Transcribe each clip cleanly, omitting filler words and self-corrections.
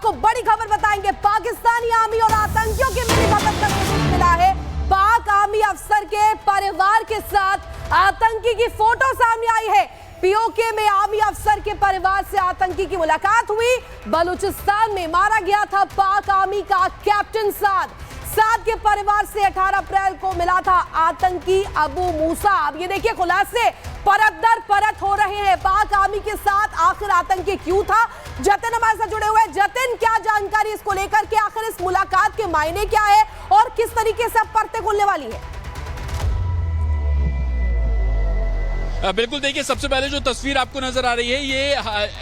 आपको बड़ी खबर बताएंगे। पाकिस्तानी आर्मी और आतंकियों की मिलीभगत का सबूत मिला है। पाक आर्मी अफसर के परिवार के साथ आतंकी की फोटो सामने आई है। पीओके में आर्मी अफसर के परिवार से आतंकी की मुलाकात हुई। बलूचिस्तान में मारा गया था पाक आर्मी का कैप्टन साद के परिवार से 18 अप्रैल को मिला था आतंकी अबू मूसा। अब ये देखिए खुलासे परत दर परत हो रहे हैं। पाक आर्मी के साथ आखिर आतंकी क्यों था? जतिन हमारे साथ जुड़े हुए हैं। जतिन, क्या जानकारी इसको लेकर के, आखिर इस मुलाकात के मायने क्या है और किस तरीके से अब परतें खुलने वाली है? बिल्कुल, देखिए सबसे पहले जो तस्वीर आपको नजर आ रही है ये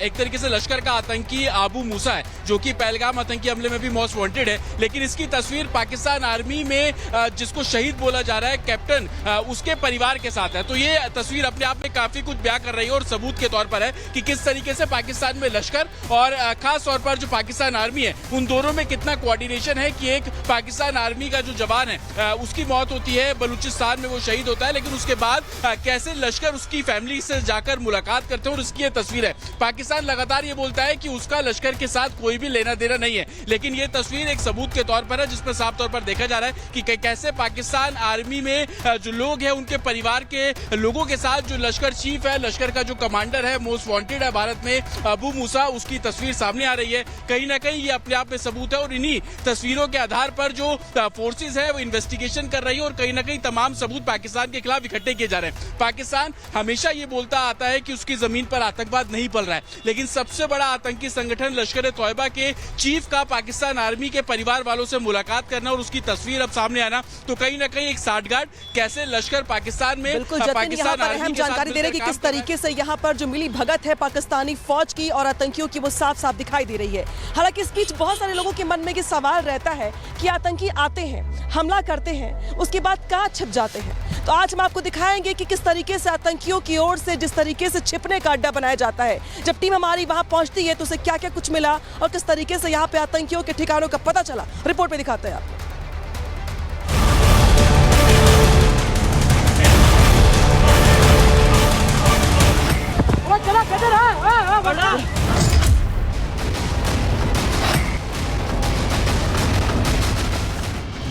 एक तरीके से लश्कर का आतंकी अबू मूसा है, जो कि पहलगाम आतंकी हमले में भी मोस्ट वांटेड है। लेकिन इसकी तस्वीर पाकिस्तान आर्मी में जिसको शहीद बोला जा रहा है कैप्टन, उसके परिवार के साथ है। तो ये तस्वीर अपने आप में काफी कुछ बयां कर रही है और सबूत के तौर पर है कि किस तरीके से पाकिस्तान में लश्कर और खास तौर पर जो पाकिस्तान आर्मी है उन दोनों में कितना कोऑर्डिनेशन है कि एक पाकिस्तान आर्मी का जो जवान है उसकी मौत होती है, बलूचिस्तान में वो शहीद होता है, लेकिन उसके बाद कैसे लश्कर की फैमिली से जाकर मुलाकात करते हैं। और इसकी ये तस्वीर है। पाकिस्तान लगातार ये बोलता है कि उसका लश्कर के साथ कोई भी लेना देना नहीं है, लेकिन ये तस्वीर एक सबूत के तौर पर है जिसमें साफ तौर पर देखा जा रहा है कि कैसे पाकिस्तान आर्मी में जो लोग हैं उनके परिवार के लोगों के साथ जो लश्कर चीफ है, लश्कर का जो कमांडर है, मोस्ट वांटेड है भारत में, अबू मूसा, उसकी तस्वीर सामने आ रही है। कहीं ना कहीं ये अपने आप में सबूत है और इन्हीं तस्वीरों के आधार पर जो फोर्सेज है वो इन्वेस्टिगेशन कर रही है और कहीं ना कहीं तमाम सबूत पाकिस्तान के खिलाफ इकट्ठे किए जा रहे हैं। पाकिस्तान हमेशा ये बोलता आता है कि उसकी जमीन पर आतंकवाद नहीं पल रहा है, लेकिन सबसे बड़ा आतंकी संगठन लश्कर तोयबा के चीफ का पाकिस्तान आर्मी के परिवार वालों से मुलाकात करना और उसकी तस्वीर अब सामने आना, तो कहीं ना कहीं एक साठगांठ कैसे लश्कर पाकिस्तान में पाकिस्तान अहम जानकारी दे रहे हैं कि किस तरीके से यहाँ पर जो मिली भगत है पाकिस्तानी फौज की और आतंकियों की वो साफ साफ दिखाई दे रही है। हालांकि इस बीच बहुत सारे लोगों के मन में ये सवाल रहता है कि आतंकी आते हैं, हमला करते हैं, उसके बाद कहाँ छिप जाते हैं। तो आज हम आपको दिखाएंगे कि किस तरीके से आतंकियों की ओर से जिस तरीके से छिपने का अड्डा बनाया जाता है, जब टीम हमारी वहां पहुंचती है तो उसे क्या क्या कुछ मिला और किस तरीके से यहाँ पे आतंकियों के ठिकानों का पता चला, रिपोर्ट में दिखाते हैं आपको।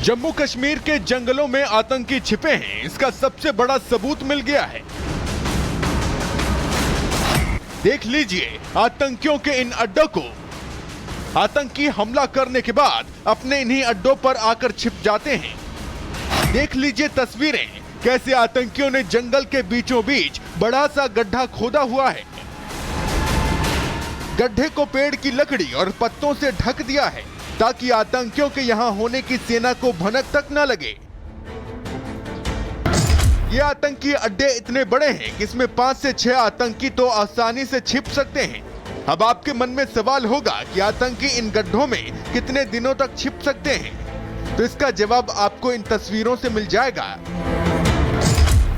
जम्मू कश्मीर के जंगलों में आतंकी छिपे हैं, इसका सबसे बड़ा सबूत मिल गया है। देख लीजिए आतंकियों के इन अड्डों को। आतंकी हमला करने के बाद अपने इन्हीं अड्डों पर आकर छिप जाते हैं। देख लीजिए तस्वीरें, कैसे आतंकियों ने जंगल के बीचों बीच बड़ा सा गड्ढा खोदा हुआ है। गड्ढे को पेड़ की लकड़ी और पत्तों से ढक दिया है ताकि आतंकियों के यहां होने की सेना को भनक तक न लगे। ये आतंकी अड्डे इतने बड़े हैं कि इसमें 5 से 6 आतंकी तो आसानी से छिप सकते हैं। अब आपके मन में सवाल होगा कि आतंकी इन गड्ढों में कितने दिनों तक छिप सकते हैं, तो इसका जवाब आपको इन तस्वीरों से मिल जाएगा।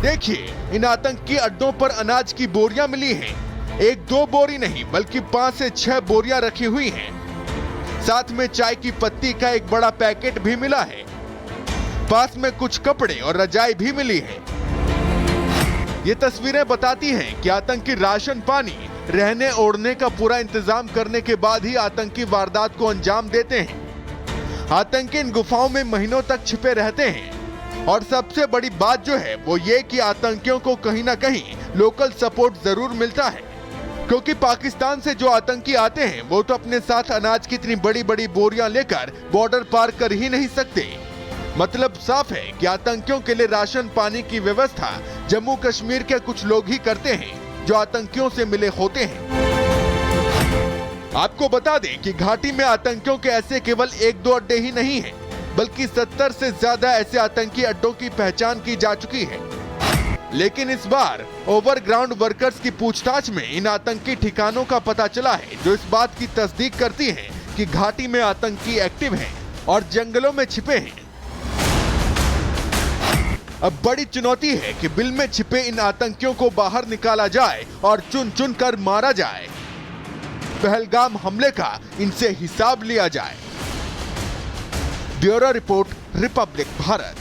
देखिए, इन आतंकी अड्डों पर अनाज की बोरियां मिली हैं। 1-2 बोरी नहीं बल्कि 5 से 6 बोरियां रखी हुई हैं। साथ में चाय की पत्ती का एक बड़ा पैकेट भी मिला है। पास में कुछ कपड़े और रजाई भी मिली है। ये तस्वीरें बताती हैं कि आतंकी राशन पानी, रहने ओढ़ने का पूरा इंतजाम करने के बाद ही आतंकी वारदात को अंजाम देते हैं। आतंकी इन गुफाओं में महीनों तक छिपे रहते हैं और सबसे बड़ी बात जो है वो ये कि आतंकियों को कहीं ना कहीं लोकल सपोर्ट जरूर मिलता है, क्योंकि पाकिस्तान से जो आतंकी आते हैं वो तो अपने साथ अनाज की इतनी बड़ी बड़ी बोरियां लेकर बॉर्डर पार कर ही नहीं सकते। मतलब साफ है कि आतंकियों के लिए राशन पानी की व्यवस्था जम्मू कश्मीर के कुछ लोग ही करते हैं जो आतंकियों से मिले होते हैं। आपको बता दें कि घाटी में आतंकियों के ऐसे केवल 1-2 अड्डे ही नहीं हैं, बल्कि 70 से ज्यादा ऐसे आतंकी अड्डों की पहचान की जा चुकी है। लेकिन इस बार ओवरग्राउंड वर्कर्स की पूछताछ में इन आतंकी ठिकानों का पता चला है, जो इस बात की तस्दीक करती है कि घाटी में आतंकी एक्टिव हैं और जंगलों में छिपे हैं। अब बड़ी चुनौती है कि बिल में छिपे इन आतंकियों को बाहर निकाला जाए और चुन चुन कर मारा जाए। पहलगाम हमले का इनसे हिसाब लिया जाए। Bureau report, Republic Bharat.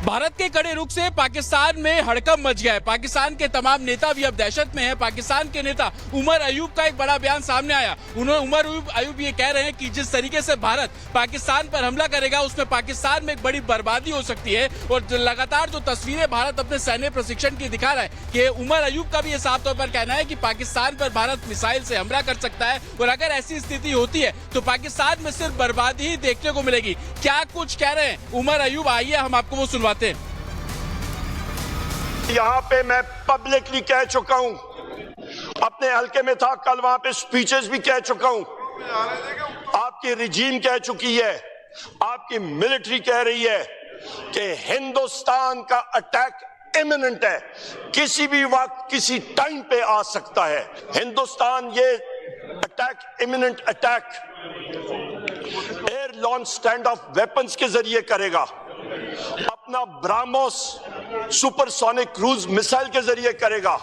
Bharat के कड़े रुख से पाकिस्तान में हड़कंप मच गया है। पाकिस्तान के तमाम नेता भी अब दहशत में हैं। पाकिस्तान के नेता उमर अयूब का एक बड़ा बयान सामने आया। उमर अयूब ये कह रहे हैं कि जिस तरीके से भारत पाकिस्तान पर हमला करेगा उसमें पाकिस्तान में एक बड़ी बर्बादी हो सकती है। और लगातार जो तस्वीरें भारत अपने सैन्य प्रशिक्षण की दिखा रहा है कि उमर अयूब का भी ये साफ तौर पर कहना है कि पाकिस्तान पर भारत मिसाइल से हमला कर सकता है और अगर ऐसी स्थिति होती है तो पाकिस्तान में सिर्फ बर्बादी ही देखने को मिलेगी। क्या कुछ कह रहे हैं उमर अयूब, आइए हम आपको वो सुनवाते हैं। यहाँ पे मैं पब्लिकली कह चुका हूँ, अपने हल्के में था, कल वहां पे स्पीचेस भी कह चुका हूँ, आपकी रिजीम कह चुकी है, आपकी मिलिट्री कह रही है कि हिंदुस्तान का अटैक इमिनेंट है, किसी भी वक्त किसी टाइम पे आ सकता है। हिंदुस्तान ये attack, imminent attack air launch stand off weapons के जरिए करेगा, अपना ब्राह्मोस सुपरसोनिक क्रूज मिसाइल के जरिए करेगा।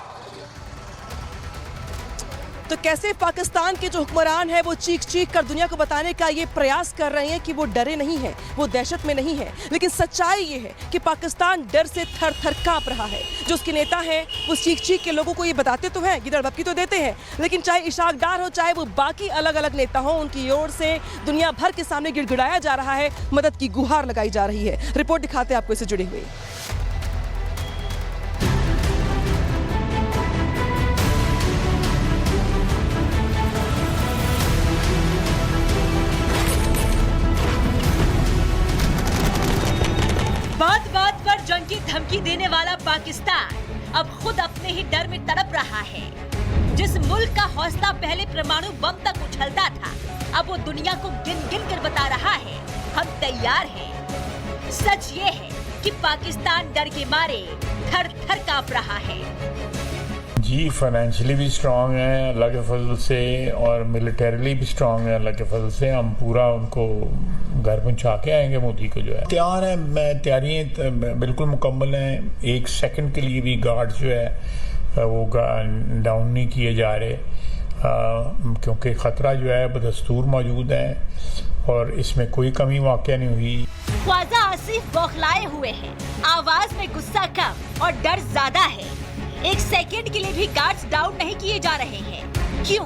तो कैसे पाकिस्तान के जो हुक्मरान है वो चीख चीख कर दुनिया को बताने का ये प्रयास कर रहे हैं कि वो डरे नहीं हैं, वो दहशत में नहीं है, लेकिन सच्चाई ये है कि पाकिस्तान डर से थर थर कांप रहा है। जो उसके नेता हैं वो चीख चीख के लोगों को ये बताते तो हैं, गिदड़ बप्पी तो देते हैं, लेकिन चाहे इशाक डार हो, चाहे वो बाकी अलग अलग नेता हो, उनकी ओर से दुनिया भर के सामने गिड़गिड़ाया जा रहा है, मदद की गुहार लगाई जा रही है। रिपोर्ट दिखाते हैं आपको इससे जुड़ी हुई। बात बात पर जंग की धमकी देने वाला पाकिस्तान अब खुद अपने ही डर में तड़प रहा है। जिस मुल्क का हौसला पहले परमाणु बम तक उछलता था, अब वो दुनिया को गिन गिन कर बता रहा है, हम तैयार हैं। सच ये है कि पाकिस्तान डर के मारे थर थर कांप रहा है। जी, फाइनेंशियली भी स्ट्रांग है अल्लाह के फजल से, और मिलिटरीली भी स्ट्रांग है अल्लाह के फजल से। हम पूरा उनको घर पहुंचा के आएंगे मोदी को, जो है तैयार है। मैं तैयारियाँ बिल्कुल मुकम्मल हैं। एक सेकंड के लिए भी गार्ड जो है वो डाउन नहीं किए जा रहे, क्योंकि ख़तरा जो है बदस्तूर मौजूद है और इसमें कोई कमी वाक़या नहीं हुई। ख्वाजा आसिफ बौखलाए हुए हैं, आवाज में गुस्सा कम और डर ज्यादा है। एक सेकंड के लिए भी गार्ड्स डाउन नहीं किए जा रहे हैं। क्यों?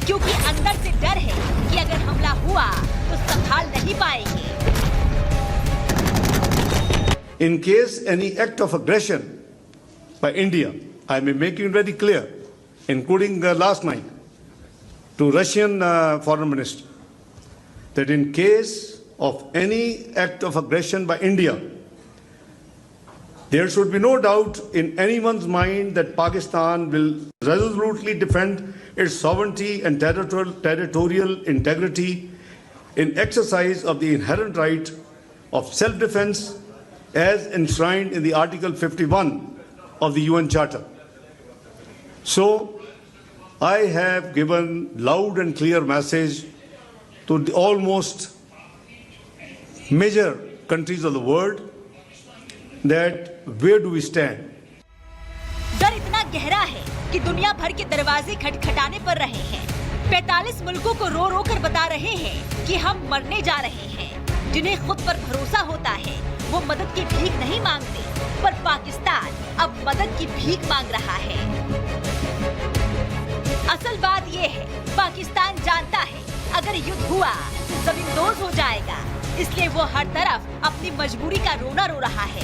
क्योंकि अंदर से डर है कि अगर हमला हुआ तो संभाल नहीं पाएंगे। In case any act of aggression by India, I am making very clear, including last night to Russian Foreign Minister, that in case of any act of aggression by India, there should be no doubt in anyone's mind that Pakistan will resolutely defend its sovereignty and territorial integrity in exercise of the inherent right of self-defense as enshrined in the Article 51 of the UN Charter. So, I have given loud and clear message to the almost major countries of the world that where do we stand? डर इतना गहरा है कि दुनिया भर के दरवाजे खटखटाने पर रहे हैं। 45 मुल्कों को रो रो कर बता रहे हैं कि हम मरने जा रहे हैं। जिन्हें खुद पर भरोसा होता है वो मदद की भीख नहीं मांगते, पर पाकिस्तान अब मदद की भीख मांग रहा है। असल बात ये है, पाकिस्तान जानता है अगर युद्ध हुआ तो जमींदोज हो जाएगा, इसलिए वो हर तरफ अपनी मजबूरी का रोना रो रहा है।